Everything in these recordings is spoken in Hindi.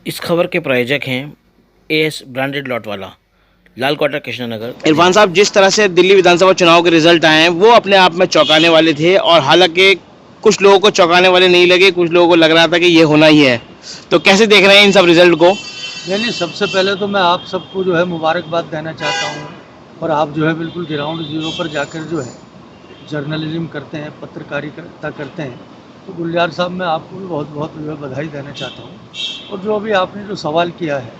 इस खबर के प्रायोजक हैं एएस ब्रांडेड लॉट वाला, लाल क्वार्टर, कृष्णनगर। इरफान साहब, जिस तरह से दिल्ली विधानसभा चुनाव के रिजल्ट आए हैं वो अपने आप में चौंकाने वाले थे, और हालांकि कुछ लोगों को चौंकाने वाले नहीं लगे, कुछ लोगों को लग रहा था कि ये होना ही है। तो कैसे देख रहे हैं इन सब रिजल्ट को? नहीं, सबसे पहले तो मैं आप सबको जो है मुबारकबाद देना चाहता हूँ। और आप जो है बिल्कुल ग्राउंड जीरो पर जाकर जो है जर्नलिज्म करते हैं, पत्रकारिता करते हैं। तो गुलजार साहब, मैं आपको भी बहुत बहुत जो है बधाई देना चाहता हूँ। और जो अभी आपने जो सवाल किया है,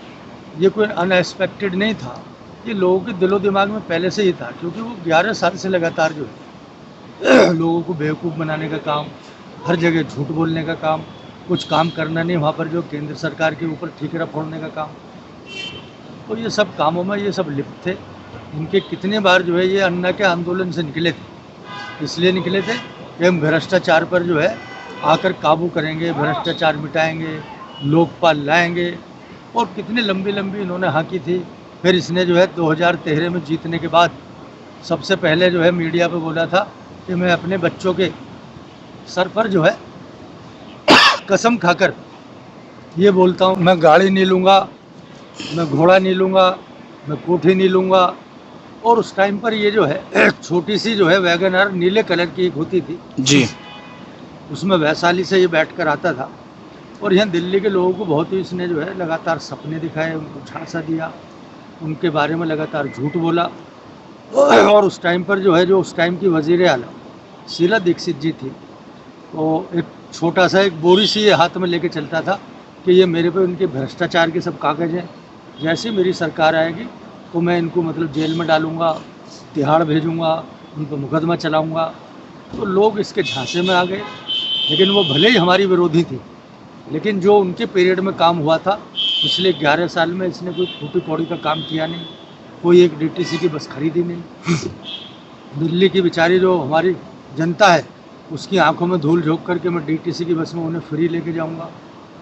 ये कोई अनएक्सपेक्टेड नहीं था। ये लोगों के दिलो दिमाग में पहले से ही था, क्योंकि वो 11 साल से लगातार जो है लोगों को बेवकूफ़ बनाने का काम, हर जगह झूठ बोलने का काम, कुछ काम करना नहीं, वहाँ पर जो केंद्र सरकार के ऊपर ठीकरा फोड़ने का काम। तो ये सब कामों में ये सब लिप्त थे। इनके कितने बार जो है ये अन्ना के आंदोलन से निकले थे, इसलिए निकले थे कि हम भ्रष्टाचार पर जो है आकर काबू करेंगे, भ्रष्टाचार मिटाएंगे, लोकपाल लाएंगे। और कितनी लंबी लंबी इन्होंने हाँकी थी। फिर इसने जो है 2013 में जीतने के बाद सबसे पहले जो है मीडिया पे बोला था कि मैं अपने बच्चों के सर पर जो है कसम खाकर ये बोलता हूँ, मैं गाड़ी नहीं लूँगा, मैं घोड़ा नहीं लूँगा, मैं कोठी नहीं लूँगा। और उस टाइम पर ये जो है छोटी सी जो है वैगन आर नीले कलर की एक होती थी जी। उसमें वैशाली से ये बैठ कर आता था। और यहाँ दिल्ली के लोगों को बहुत ही इसने जो है लगातार सपने दिखाए, उनको झांसा दिया, उनके बारे में लगातार झूठ बोला। और उस टाइम पर जो है, जो उस टाइम की वज़ीर आला शीला दीक्षित जी थी, तो एक छोटा सा एक बोरी सी ये हाथ में लेके चलता था कि ये मेरे पे उनके भ्रष्टाचार के सब कागज़ हैं, जैसे मेरी सरकार आएगी तो मैं इनको मतलब जेल में डालूँगा, तिहाड़ भेजूँगा, उन पर मुकदमा चलाऊँगा। तो लोग इसके झांसे में आ गए। लेकिन वो भले ही हमारी विरोधी थी, लेकिन जो उनके पीरियड में काम हुआ था पिछले 11 साल में, इसने कोई फूटी कौड़ी का काम किया नहीं, कोई एक डीटीसी की बस खरीदी नहीं। दिल्ली की बेचारी जो हमारी जनता है, उसकी आंखों में धूल झोंक करके मैं डीटीसी की बस में उन्हें फ्री लेके जाऊंगा।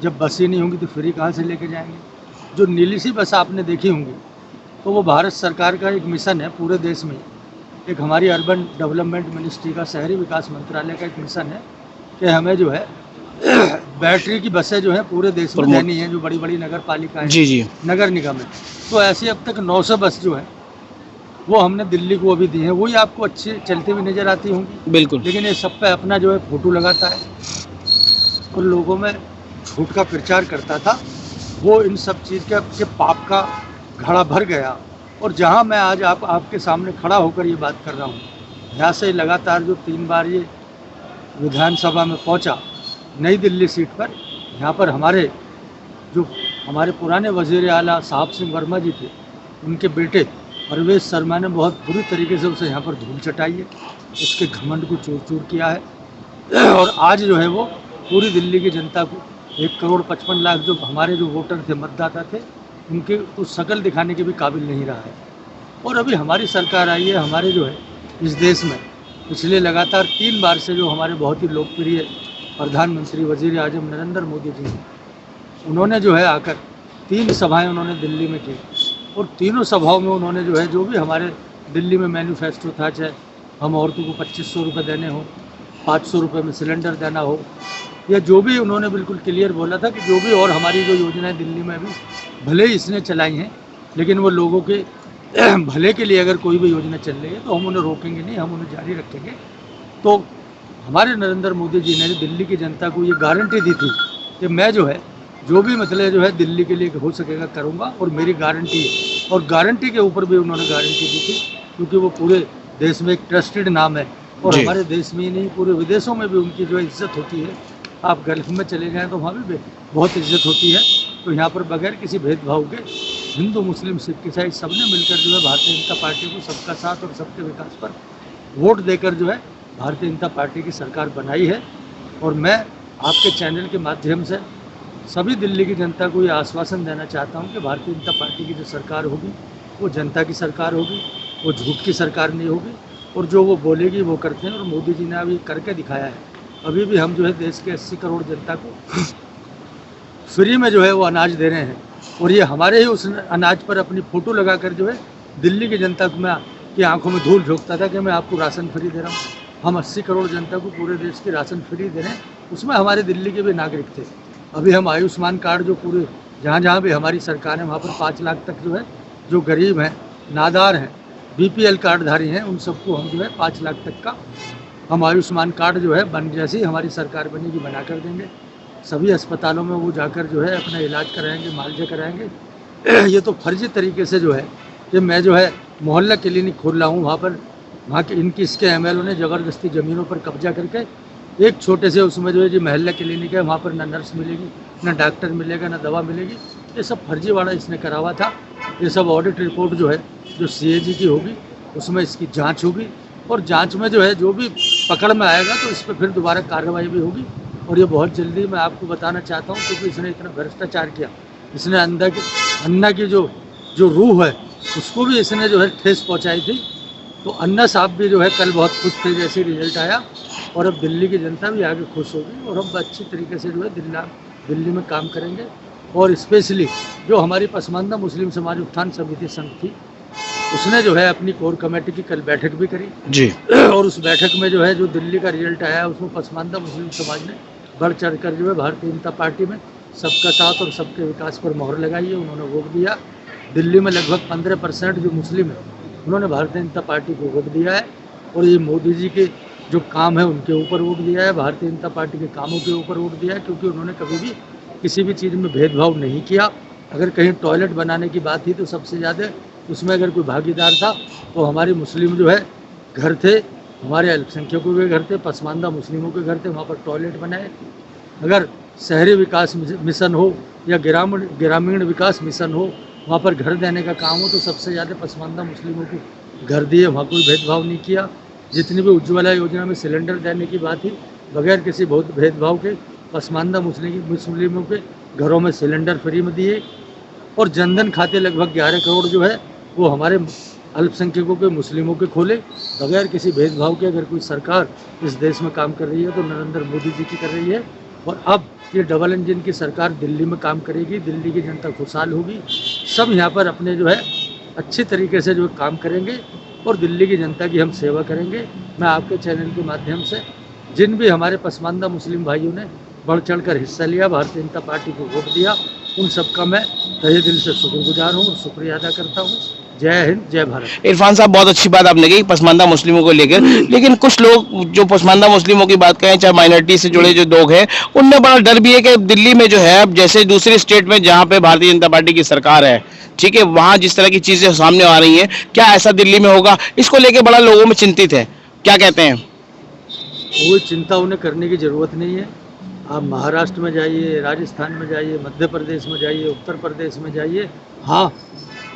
जब बस ही नहीं होंगी तो फ्री कहाँ से लेके जाएंगे? जो नीली सी बस आपने देखी होंगी, तो वो भारत सरकार का एक मिशन है पूरे देश में। एक हमारी अर्बन डेवलपमेंट मिनिस्ट्री का, शहरी विकास मंत्रालय का एक मिशन है कि हमें जो है बैटरी की बसें जो हैं पूरे देश में देनी है, जो बड़ी बड़ी नगर पालिकाएँ, जी जी। नगर निगम है। तो ऐसी अब तक 900 बस जो है वो हमने दिल्ली को अभी दी है। वही आपको अच्छी चलती हुई नज़र आती होंगी, बिल्कुल। लेकिन ये सब पे अपना जो है फोटो लगाता है और लोगों में झूठ का प्रचार करता था। वो इन सब चीज़ के पाप का घड़ा भर गया। और जहाँ मैं आज आपके सामने खड़ा होकर ये बात कर रहा हूँ, यहाँ से लगातार जो 3 बार ये विधानसभा में पहुँचा, नई दिल्ली सीट पर, यहाँ पर हमारे पुराने वज़ीर आला साहब सिंह वर्मा जी थे, उनके बेटे परवेज शर्मा ने बहुत बुरी तरीके से उसे यहाँ पर धूल चटाई है, उसके घमंड को चूर चूर किया है। और आज जो है वो पूरी दिल्ली की जनता को 1,55,00,000 जो हमारे जो वोटर थे, मतदाता थे, उनके तो शकल दिखाने के भी काबिल नहीं रहा है। और अभी हमारी सरकार आई है, हमारे जो है इस देश में पिछले लगातार 3 बार से जो हमारे बहुत ही लोकप्रिय प्रधानमंत्री वज़ीर आज़म नरेंद्र मोदी जी हैं, उन्होंने जो है आकर 3 सभाएं उन्होंने दिल्ली में की। और तीनों सभाओं में उन्होंने जो है, जो भी हमारे दिल्ली में मैनिफेस्टो था, चाहे हम औरतों को 2500 रुपये देने हो, 500 रुपये में सिलेंडर देना हो, या जो भी उन्होंने बिल्कुल क्लियर बोला था कि जो भी और हमारी जो योजनाएं दिल्ली में अभी भले ही इसने चलाई हैं, लेकिन वो लोगों के भले के लिए अगर कोई भी योजना चल रही है तो हम उन्हें रोकेंगे नहीं, हम उन्हें जारी रखेंगे। तो हमारे नरेंद्र मोदी जी ने दिल्ली की जनता को ये गारंटी दी थी कि मैं जो है जो भी मतलब जो है दिल्ली के लिए हो सकेगा करूँगा, और मेरी गारंटी है। और गारंटी के ऊपर भी उन्होंने गारंटी दी थी, क्योंकि वो पूरे देश में एक ट्रस्टेड नाम है। और हमारे देश में ही नहीं, पूरे विदेशों में भी उनकी जो इज्जत होती है। आप गल्फ में चले जाएँ तो वहाँ भी बहुत इज्जत होती है। तो यहाँ पर बगैर किसी भेदभाव के हिंदू, मुस्लिम, सिख, ईसाई सबने मिलकर जो है भारतीय जनता पार्टी को सबका साथ और सबके विकास पर वोट देकर जो है भारतीय जनता पार्टी की सरकार बनाई है। और मैं आपके चैनल के माध्यम से सभी दिल्ली की जनता को ये आश्वासन देना चाहता हूँ कि भारतीय जनता पार्टी की जो सरकार होगी वो जनता की सरकार होगी, वो झूठ की सरकार नहीं होगी। और जो वो बोलेगी वो करते हैं, और मोदी जी ने अभी करके दिखाया है। अभी भी हम जो है देश के 80 करोड़ जनता को फ्री में जो है वो अनाज दे रहे हैं। और ये हमारे ही उस अनाज पर अपनी फ़ोटो लगाकर जो है दिल्ली की जनता को मैं की आंखों में धूल झोंकता था कि मैं आपको राशन फ्री दे रहा हूँ। हम 80 करोड़ जनता को पूरे देश की राशन फ्री दे रहे हैं, उसमें हमारे दिल्ली के भी नागरिक थे। अभी हम आयुष्मान कार्ड जो पूरे जहाँ जहाँ भी हमारी सरकार है वहाँ पर 5 लाख तक जो है, जो गरीब हैं, नादार हैं, BPL कार्डधारी हैं, उन सबको हम जो है 5 लाख तक का हम आयुष्मान कार्ड जो है बन जैसे ही हमारी सरकार बनेगी बना कर देंगे। सभी अस्पतालों में वो जाकर जो है अपना इलाज कराएंगे, मुआवजा कराएंगे। ये तो फर्जी तरीके से जो है कि मैं जो है मोहल्ला क्लिनिक खोल रहा हूँ, वहाँ के इनकी इसके MLO ने ज़बरदस्ती ज़मीनों पर कब्जा करके एक छोटे से उसमें जो है जो मोहल्ला क्लिनिक है वहाँ पर ना नर्स मिलेगी, ना डॉक्टर मिलेगा, ना दवा मिलेगी। ये सब फर्जीवाड़ा इसने करा हुआ था। ये सब ऑडिट रिपोर्ट जो है जो CAG की होगी उसमें इसकी जांच होगी, और जांच में जो है जो भी पकड़ में आएगा तो इस पर फिर दोबारा कार्रवाई भी होगी। और ये बहुत जल्दी मैं आपको बताना चाहता हूँ, क्योंकि इसने इतना भ्रष्टाचार किया, इसने अन्ना की जो रूह है उसको भी इसने जो है ठेस पहुँचाई थी। तो अन्ना साहब भी जो है कल बहुत खुश थे जैसे रिजल्ट आया, और अब दिल्ली की जनता भी आगे खुश होगी, और हम अच्छी तरीके से जो है दिल्ली में काम करेंगे। और स्पेशली जो हमारी पसमानदा मुस्लिम समाज उत्थान समिति संघ थी, उसने जो है अपनी कोर कमेटी की कल बैठक भी करी जी। और उस बैठक में जो है जो दिल्ली का रिजल्ट आया उसमें पसमानदा मुस्लिम समाज ने बढ़ चढ़ कर जो है भारतीय जनता पार्टी में सबका साथ और सबके विकास पर मोहर लगाई है। उन्होंने वोट दिया। दिल्ली में लगभग 15% जो मुस्लिम है उन्होंने भारतीय जनता पार्टी को वोट दिया है, और ये मोदी जी के जो काम है उनके ऊपर वोट दिया है, भारतीय जनता पार्टी के कामों के ऊपर वोट दिया है, क्योंकि उन्होंने कभी भी किसी भी चीज़ में भेदभाव नहीं किया। अगर कहीं टॉयलेट बनाने की बात थी तो सबसे ज़्यादा उसमें अगर कोई भागीदार था तो हमारे मुस्लिम जो है घर थे, हमारे अल्पसंख्यकों के घर थे, पसमानदा मुस्लिमों के घर थे, वहाँ पर टॉयलेट बनाए। अगर शहरी विकास मिशन हो या ग्रामीण विकास मिशन हो, वहाँ पर घर देने का काम हो तो सबसे ज़्यादा पसमानदा मुस्लिमों को घर दिए, वहाँ कोई भेदभाव नहीं किया। जितनी भी उज्ज्वला योजना में सिलेंडर देने की बात थी, बगैर किसी बहुत भेदभाव के पसमानदा मुस्लिमों के घरों में सिलेंडर फ्री में दिए। और जनधन खाते लगभग 11 करोड़ जो है वो हमारे अल्पसंख्यकों के मुस्लिमों के खोले, बगैर किसी भेदभाव के। अगर कोई सरकार इस देश में काम कर रही है तो नरेंद्र मोदी जी की कर रही है। और अब ये डबल इंजन की सरकार दिल्ली में काम करेगी, दिल्ली की जनता खुशहाल होगी। सब यहाँ पर अपने जो है अच्छी तरीके से जो काम करेंगे और दिल्ली की जनता की हम सेवा करेंगे। मैं आपके चैनल के माध्यम से जिन भी हमारे पसमानदा मुस्लिम भाइयों ने बढ़ चढ़ कर हिस्सा लिया, भारतीय जनता पार्टी को वोट दिया, उन सबका मैं तहे दिल से शुक्रगुजार हूँ और शुक्रिया अदा करता हूँ। जय हिंद, जय भारत। इरफान साहब, बहुत अच्छी बात आपने कही पसमानदा मुस्लिमों को लेकर, लेकिन कुछ लोग जो पसमानदा मुस्लिमों की बात करें, चाहे माइनॉरिटी से जुड़े जो लोग हैं, उनमें बड़ा डर भी है कि दिल्ली में जो है अब जैसे दूसरे स्टेट में जहाँ पे भारतीय जनता पार्टी की सरकार है, ठीक है, वहाँ जिस तरह की चीजें सामने आ रही हैं, क्या ऐसा दिल्ली में होगा? इसको लेकर बड़ा लोगों में चिंतित है, क्या कहते हैं? कोई चिंता उन्हें करने की ज़रूरत नहीं है। आप महाराष्ट्र में जाइए, राजस्थान में जाइए, मध्य प्रदेश में जाइए, उत्तर प्रदेश में जाइए, हाँ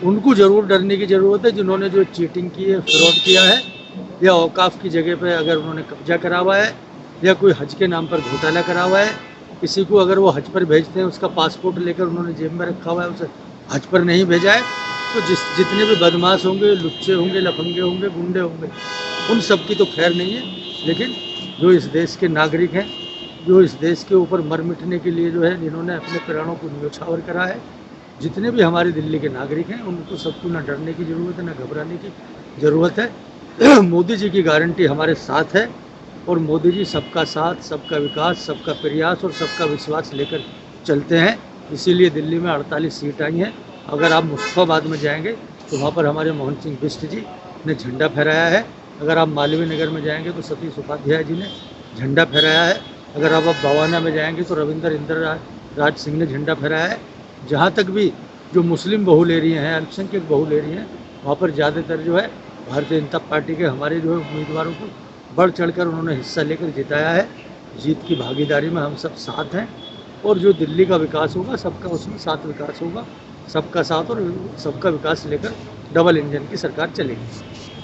उनको ज़रूर डरने की ज़रूरत है जिन्होंने जो चीटिंग की है, फ्रॉड किया है, या औकाफ की जगह पे अगर उन्होंने कब्जा करा हुआ है, या कोई हज के नाम पर घोटाला करा हुआ है। किसी को अगर वो हज पर भेजते हैं, उसका पासपोर्ट लेकर उन्होंने जेब में रखा हुआ है, उसे हज पर नहीं भेजा है, तो जितने भी बदमाश होंगे, लुच्चे होंगे, लफंगे होंगे, गुंडे होंगे, उन सब की तो खैर नहीं है। लेकिन जो इस देश के नागरिक हैं, जो इस देश के ऊपर मर मिटने के लिए जो है जिन्होंने अपने प्राणों को न्यौछावर करा है, जितने भी हमारे दिल्ली के नागरिक हैं, उनको सबको ना डरने की ज़रूरत है, ना घबराने की ज़रूरत है। मोदी जी की गारंटी हमारे साथ है, और मोदी जी सबका साथ, सबका विकास, सबका प्रयास और सबका विश्वास लेकर चलते हैं। इसीलिए दिल्ली में 48 सीट आई हैं। अगर आप मुस्तफाबाद में जाएंगे तो वहाँ पर हमारे मोहन सिंह बिष्ट जी ने झंडा फहराया है। अगर आप मालवीय नगर में जाएंगे तो सतीश उपाध्याय जी ने झंडा फहराया है। अगर आप बवाना में जाएंगे तो रविंदर इंदिरा राज सिंह ने झंडा फहराया है। जहाँ तक भी जो मुस्लिम बहुल एरिया हैं, अल्पसंख्यक बहुल एरिया हैं, वहाँ पर ज़्यादातर जो है भारतीय जनता पार्टी के हमारे जो है उम्मीदवारों को बढ़ चढ़कर उन्होंने हिस्सा लेकर जिताया है। जीत की भागीदारी में हम सब साथ हैं, और जो दिल्ली का विकास होगा सबका उसमें साथ विकास होगा। सबका साथ और सबका विकास लेकर डबल इंजन की सरकार चलेगी।